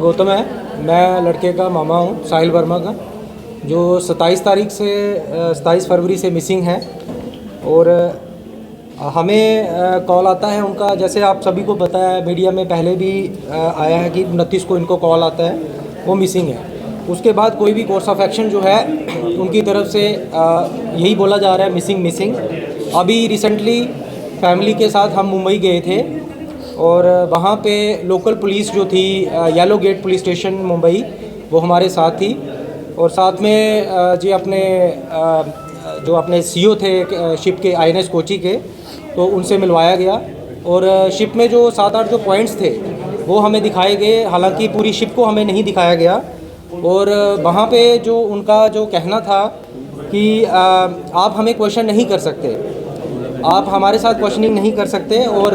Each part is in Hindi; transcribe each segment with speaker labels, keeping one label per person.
Speaker 1: गौतम है। मैं लड़के का मामा हूँ, साहिल वर्मा का, जो 27 फरवरी से मिसिंग है। और हमें कॉल आता है उनका, जैसे आप सभी को पता है, मीडिया में पहले भी आया है कि 29 को इनको कॉल आता है, वो मिसिंग है। उसके बाद कोई भी कोर्स ऑफ एक्शन जो है उनकी तरफ से यही बोला जा रहा है मिसिंग। अभी रिसेंटली फैमिली के साथ हम मुंबई गए थे और वहाँ पे लोकल पुलिस जो थी, yellow gate police station Mumbai, वो हमारे साथ थी। और साथ में जी अपने जो अपने सीईओ थे शिप के, आईएनएस कोची के, तो उनसे मिलवाया गया। और शिप में जो 7-8 जो पॉइंट्स थे वो हमें दिखाए गए, हालांकि पूरी शिप को हमें नहीं दिखाया गया। और वहाँ पे जो उनका जो कहना था कि आप हमें क्वेश्चन नहीं कर सकते, आप हमारे साथ क्वेश्चनिंग नहीं कर सकते। और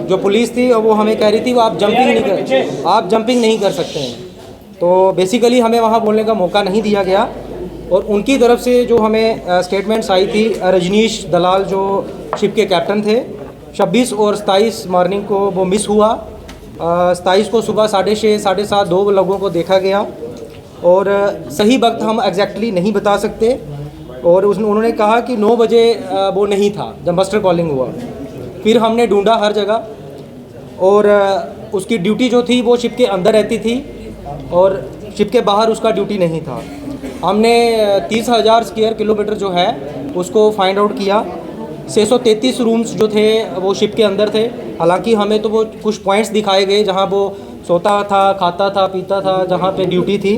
Speaker 1: जो पुलिस थी वो हमें कह रही थी वो आप जंपिंग नहीं कर सकते हैं। तो बेसिकली हमें वहाँ बोलने का मौका नहीं दिया गया। और उनकी तरफ से जो हमें स्टेटमेंट्स आई थी, रजनीश दलाल जो शिप के कैप्टन थे, 26 और 27 मॉर्निंग को वो मिस हुआ। 27 को सुबह 6:30 7:30 2 लोगों को देखा गया और सही वक्त हम एग्जैक्टली नहीं बता सकते। और उन्होंने कहा कि 9 बजे वो नहीं था जब मस्टर कॉलिंग हुआ। फिर हमने ढूंढा हर जगह और उसकी ड्यूटी जो थी वो शिप के अंदर रहती थी और शिप के बाहर उसका ड्यूटी नहीं था। हमने 30,000 स्क्वायर किलोमीटर जो है उसको फाइंड आउट किया। 633 रूम्स जो थे वो शिप के अंदर थे। हालांकि हमें तो वो कुछ पॉइंट्स दिखाए गए जहां वो सोता था, खाता था, पीता था, जहां पे ड्यूटी थी।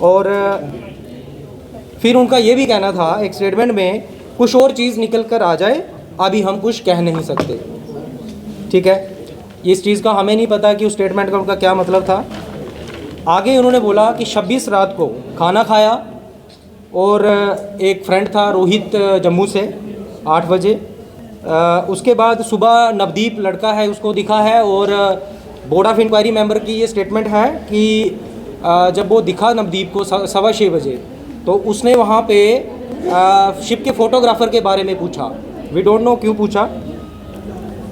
Speaker 1: और फिर उनका ये भी कहना था एक स्टेटमेंट में, कुछ और चीज़ निकल कर आ जाए, अभी हम कुछ कह नहीं सकते। ठीक है, इस चीज़ का हमें नहीं पता कि उस स्टेटमेंट का उनका क्या मतलब था। आगे उन्होंने बोला कि 26 रात को खाना खाया और एक फ्रेंड था रोहित जम्मू से 8 बजे। उसके बाद सुबह नवदीप लड़का है उसको दिखा है। और बोर्ड ऑफ इंक्वायरी मेंबर की ये स्टेटमेंट है कि जब वो दिखा नवदीप को 6:15 बजे, तो उसने वहाँ पे शिप के फ़ोटोग्राफ़र के बारे में पूछा। वी डोंट नो क्यों पूछा।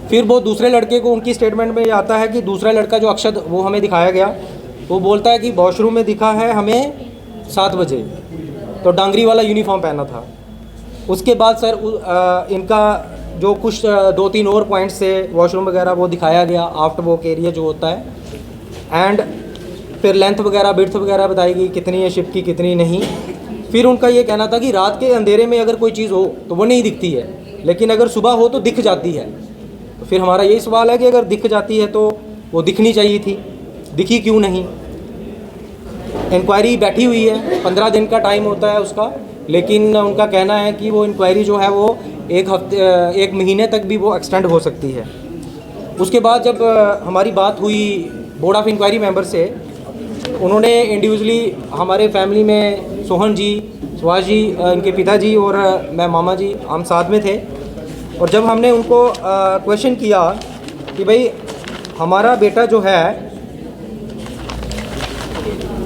Speaker 1: फिर वो दूसरे लड़के को, उनकी स्टेटमेंट में आता है कि दूसरा लड़का जो अक्षत, वो हमें दिखाया गया। वो बोलता है कि वॉशरूम में दिखा है हमें 7 बजे, तो डांगरी वाला यूनिफॉर्म पहना था। उसके बाद सर इनका जो कुछ 2-3 और पॉइंट्स से वॉशरूम वगैरह वो दिखाया गया, आफ्टर वॉक एरिया जो होता है। एंड फिर लेंथ वगैरह, बिड्थ वगैरह बताई गई, कितनी है शिप की, कितनी नहीं। फिर उनका ये कहना था कि रात के अंधेरे में अगर कोई चीज़ हो तो वो नहीं दिखती है, लेकिन अगर सुबह हो तो दिख जाती है। तो फिर हमारा यही सवाल है कि अगर दिख जाती है तो वो दिखनी चाहिए थी, दिखी क्यों नहीं। इंक्वायरी बैठी हुई है, 15 दिन का टाइम होता है उसका, लेकिन उनका कहना है कि वो इंक्वायरी जो है वो 1 महीने तक भी वो एक्सटेंड हो सकती है। उसके बाद जब हमारी बात हुई बोर्ड ऑफ इंक्वायरी मेंबर से, उन्होंने इंडिविजुअली हमारे फैमिली में सोहन जी, सुभाष जी, इनके पिताजी और मैं मामा जी, हम साथ में थे। और जब हमने उनको क्वेश्चन किया कि भाई हमारा बेटा जो है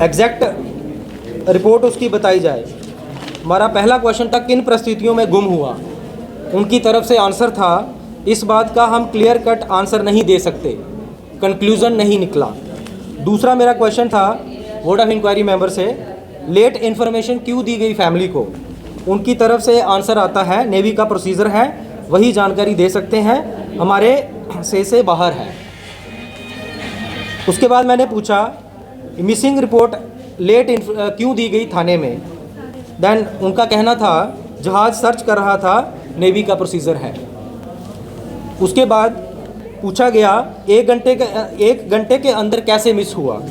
Speaker 1: एग्जैक्ट रिपोर्ट उसकी बताई जाए, हमारा पहला क्वेश्चन था किन परिस्थितियों में गुम हुआ। उनकी तरफ से आंसर था इस बात का हम क्लियर कट आंसर नहीं दे सकते, कंक्लूज़न नहीं निकला। दूसरा मेरा क्वेश्चन था बोर्ड ऑफ इंक्वायरी मेंबर से, लेट इन्फॉर्मेशन क्यों दी गई फैमिली को। उनकी तरफ से आंसर आता है नेवी का प्रोसीजर है, वही जानकारी दे सकते हैं, हमारे से बाहर है। उसके बाद मैंने पूछा मिसिंग रिपोर्ट लेट क्यों दी गई थाने में। देन उनका कहना था जहाज़ सर्च कर रहा था, नेवी का प्रोसीजर है। उसके बाद पूछा गया 1 घंटे के अंदर कैसे मिस हुआ।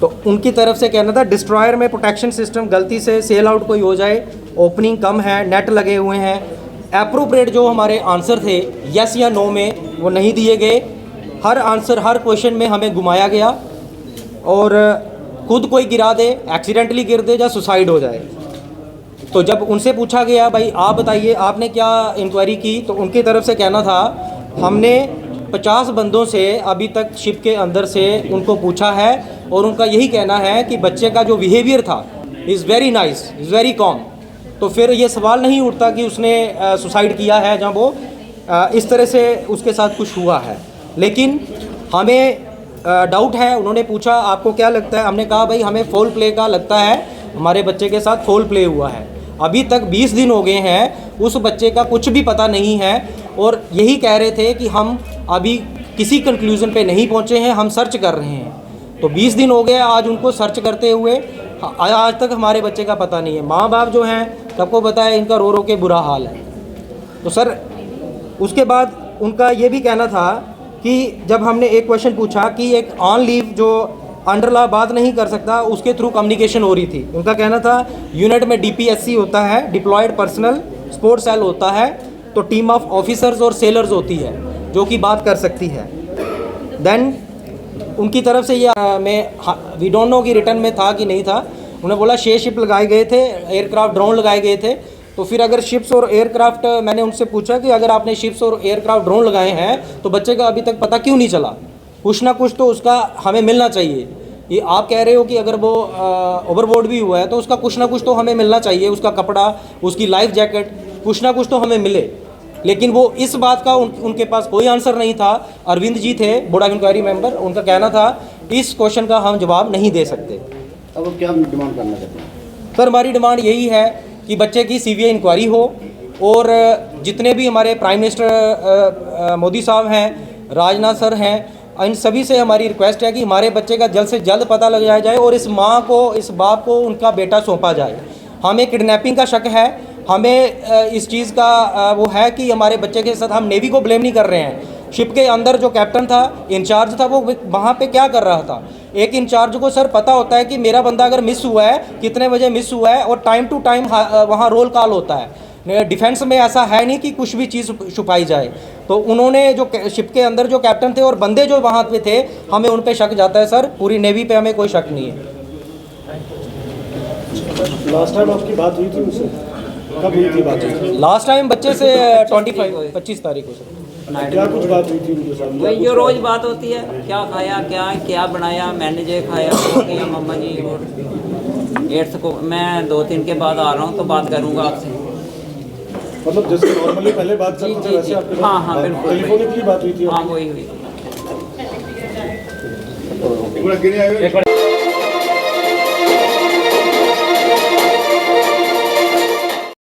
Speaker 1: तो उनकी तरफ से कहना था डिस्ट्रॉयर में प्रोटेक्शन सिस्टम गलती से सेल आउट कोई हो जाए, ओपनिंग कम है, नेट लगे हुए हैं। एप्रोप्रिएट जो हमारे आंसर थे यस या नो में, वो नहीं दिए गए। हर आंसर, हर क्वेश्चन में हमें घुमाया गया और खुद कोई गिरा दे, एक्सीडेंटली गिर दे या सुसाइड हो जाए। तो जब उनसे पूछा गया भाई आप बताइए आपने क्या इंक्वायरी की, तो उनकी तरफ से कहना था हमने 50 बंदों से अभी तक शिप के अंदर से उनको पूछा है और उनका यही कहना है कि बच्चे का जो बिहेवियर था is very nice, is very com. तो फिर ये सवाल नहीं उठता कि उसने सुसाइड किया है जब वो इस तरह से उसके साथ कुछ हुआ है। लेकिन हमें डाउट है, उन्होंने पूछा आपको क्या लगता है, हमने कहा भाई हमें फोल प्ले का लगता है, हमारे बच्चे के साथ फोल प्ले हुआ है। अभी तक 20 दिन हो गए हैं, उस बच्चे का कुछ भी पता नहीं है और यही कह रहे थे कि हम अभी किसी कंक्लूज़न पे नहीं पहुंचे हैं, हम सर्च कर रहे हैं। तो 20 दिन हो गए आज उनको सर्च करते हुए, आज तक हमारे बच्चे का पता नहीं है। माँ बाप जो हैं सबको पता है, इनका रो रो के बुरा हाल है। तो सर उसके बाद उनका ये भी कहना था कि जब हमने एक क्वेश्चन पूछा कि एक ऑन लीव जो अंडर लॉ बात नहीं कर सकता, उसके थ्रू कम्युनिकेशन हो रही थी। उनका कहना था यूनिट में DPSC होता है, डिप्लॉयड पर्सनल सपोर्ट सेल होता है, तो टीम ऑफ ऑफिसर्स और सेलर्स होती है जो कि बात कर सकती है। देन उनकी तरफ से ये वी डोंट नो कि रिटर्न में था कि नहीं था। उन्होंने बोला 6 शिप लगाए गए थे, एयरक्राफ्ट ड्रोन लगाए गए थे। तो फिर अगर शिप्स और एयरक्राफ्ट, मैंने उनसे पूछा कि अगर आपने शिप्स और एयरक्राफ्ट ड्रोन लगाए हैं तो बच्चे का अभी तक पता क्यों नहीं चला? कुछ ना कुछ तो उसका हमें मिलना चाहिए। ये आप कह रहे हो कि अगर वो ओवरबोर्ड भी हुआ है तो उसका कुछ ना कुछ तो हमें मिलना चाहिए, उसका कपड़ा, उसकी लाइफ जैकेट, कुछ ना कुछ तो हमें मिले। लेकिन वो इस बात का उनके पास कोई आंसर नहीं था। अरविंद जी थे बोर्ड ऑफ इंक्वायरी मेंबर, उनका कहना था इस क्वेश्चन का हम जवाब नहीं दे सकते।
Speaker 2: अब क्या डिमांड करना चाहते हैं?
Speaker 1: सर हमारी डिमांड यही है कि बच्चे की CBI इंक्वायरी हो और जितने भी हमारे प्राइम मिनिस्टर मोदी साहब हैं, राजनाथ सर हैं, इन सभी से हमारी रिक्वेस्ट है कि हमारे बच्चे का जल्द से जल्द पता लगाया जाए और इस माँ को, इस बाप को उनका बेटा सौंपा जाए। हमें किडनैपिंग का शक है, हमें इस चीज़ का वो है कि हमारे बच्चे के साथ, हम नेवी को ब्लेम नहीं कर रहे हैं। शिप के अंदर जो कैप्टन था, इंचार्ज था, वो वहाँ पे क्या कर रहा था? एक इंचार्ज को सर पता होता है कि मेरा बंदा अगर मिस हुआ है, कितने बजे मिस हुआ है, और टाइम टू टाइम वहाँ रोल कॉल होता है। डिफेंस में ऐसा है नहीं कि कुछ भी चीज़ छुपाई जाए। तो उन्होंने जो शिप के अंदर जो कैप्टन थे और बंदे जो वहाँ पे थे, हमें उन पे शक जाता है सर। पूरी नेवी पे हमें कोई शक नहीं है।
Speaker 3: लास्ट टाइम आपकी बात हुई थी उनसे, कब हुई थी बात?
Speaker 1: लास्ट टाइम बच्चे से 25 तारीख को सर।
Speaker 3: क्या कुछ बात हुई थी उनके साथ?
Speaker 4: वही जो रोज़ बात होती है, क्या खाया, क्या बनाया, मैंने जो खाया वो किया मम्मा जी। और 8 को मैं 2-3 के बाद आ रहा हूँ तो बात करूँगा आपसे।
Speaker 3: मतलब जैसे नॉर्मली पहले बात करते थे वैसे आपके साथ?
Speaker 4: हाँ बिल्कुल,
Speaker 3: टेलीफोनिकली बात हुई थी?
Speaker 4: हाँ वही हुई थी।